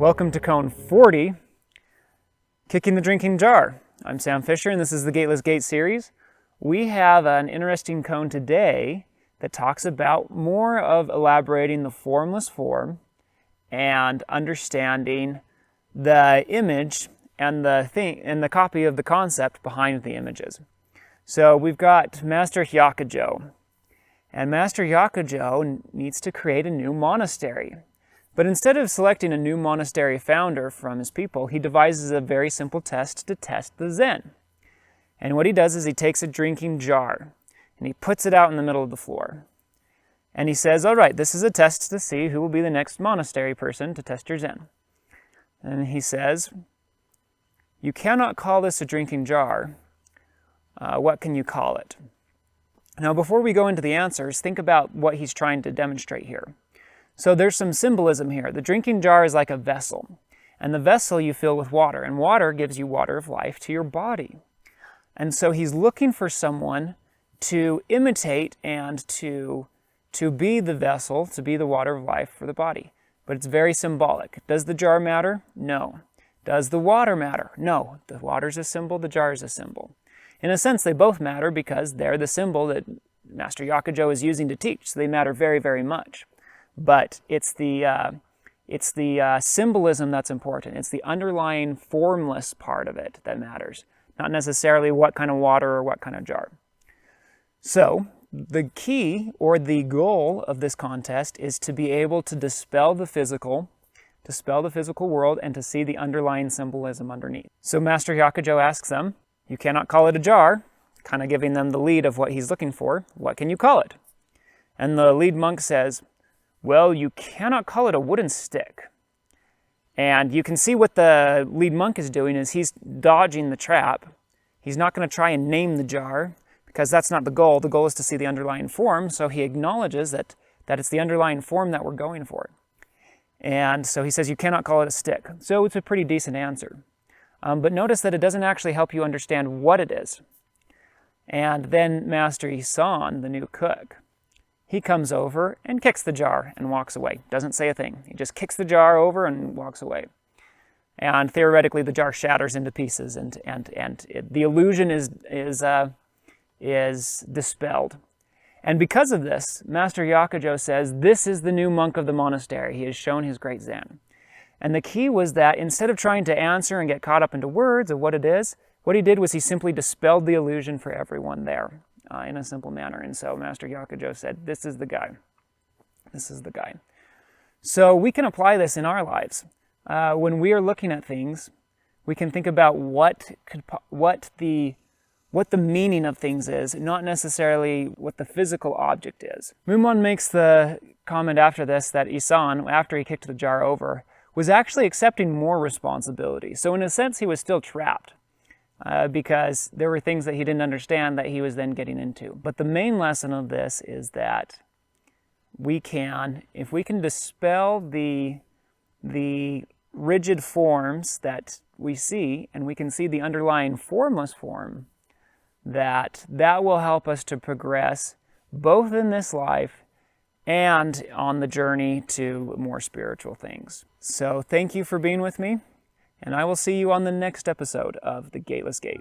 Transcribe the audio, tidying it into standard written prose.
Welcome to Koan 40, Kicking the Drinking Jar. I'm Sam Fisher and this is the Gateless Gate series. We have an interesting koan today that talks about more of elaborating the formless form and understanding the image and the copy of the concept behind the images. So we've got Master Hyakujo, and Master Hyakujo needs to create a new monastery. But instead of selecting a new monastery founder from his people, he devises a very simple test to test the Zen. And what he does is he takes a drinking jar and he puts it out in the middle of the floor. And he says, all right, this is a test to see who will be the next monastery person to test your Zen. And he says, you cannot call this a drinking jar. What can you call it? Now, before we go into the answers, think about what he's trying to demonstrate here. So there's some symbolism here. The drinking jar is like a vessel, and the vessel you fill with water, and water gives you water of life to your body. And so he's looking for someone to imitate and to be the vessel, to be the water of life for the body. But it's very symbolic. Does the jar matter? No. Does the water matter? No. The water's a symbol, the jar is a symbol. In a sense, they both matter because they're the symbol that Master Hyakujo is using to teach, so they matter very, very much. But it's the symbolism that's important. It's the underlying formless part of it that matters, not necessarily what kind of water or what kind of jar. So the key or the goal of this contest is to be able to dispel the physical world and to see the underlying symbolism underneath. So Master Hyakujo asks them, you cannot call it a jar, kind of giving them the lead of what he's looking for. What can you call it? And the lead monk says, well, you cannot call it a wooden stick. And you can see what the lead monk is doing is he's dodging the trap. He's not going to try and name the jar because that's not the goal. The goal is to see the underlying form. So he acknowledges that it's the underlying form that we're going for. And so he says you cannot call it a stick. So it's a pretty decent answer. But notice that it doesn't actually help you understand what it is. And then Master Isan, the new cook, he comes over and kicks the jar and walks away. Doesn't say a thing. He just kicks the jar over and walks away. And theoretically, the jar shatters into pieces, and the illusion is dispelled. And because of this, Master Hyakujo says, this is the new monk of the monastery. He has shown his great Zen. And the key was that instead of trying to answer and get caught up into words of what it is, what he did was he simply dispelled the illusion for everyone there. In a simple manner. And so Master Hyakujo said, this is the guy. This is the guy. So we can apply this in our lives. When we are looking at things, we can think about what the meaning of things is, not necessarily what the physical object is. Mumon makes the comment after this that Isan, after he kicked the jar over, was actually accepting more responsibility. So in a sense, he was still trapped. Because there were things that he didn't understand that he was then getting into. But the main lesson of this is that if we can dispel the rigid forms that we see, and we can see the underlying formless form, that will help us to progress both in this life and on the journey to more spiritual things. So thank you for being with me. And I will see you on the next episode of The Gateless Gate.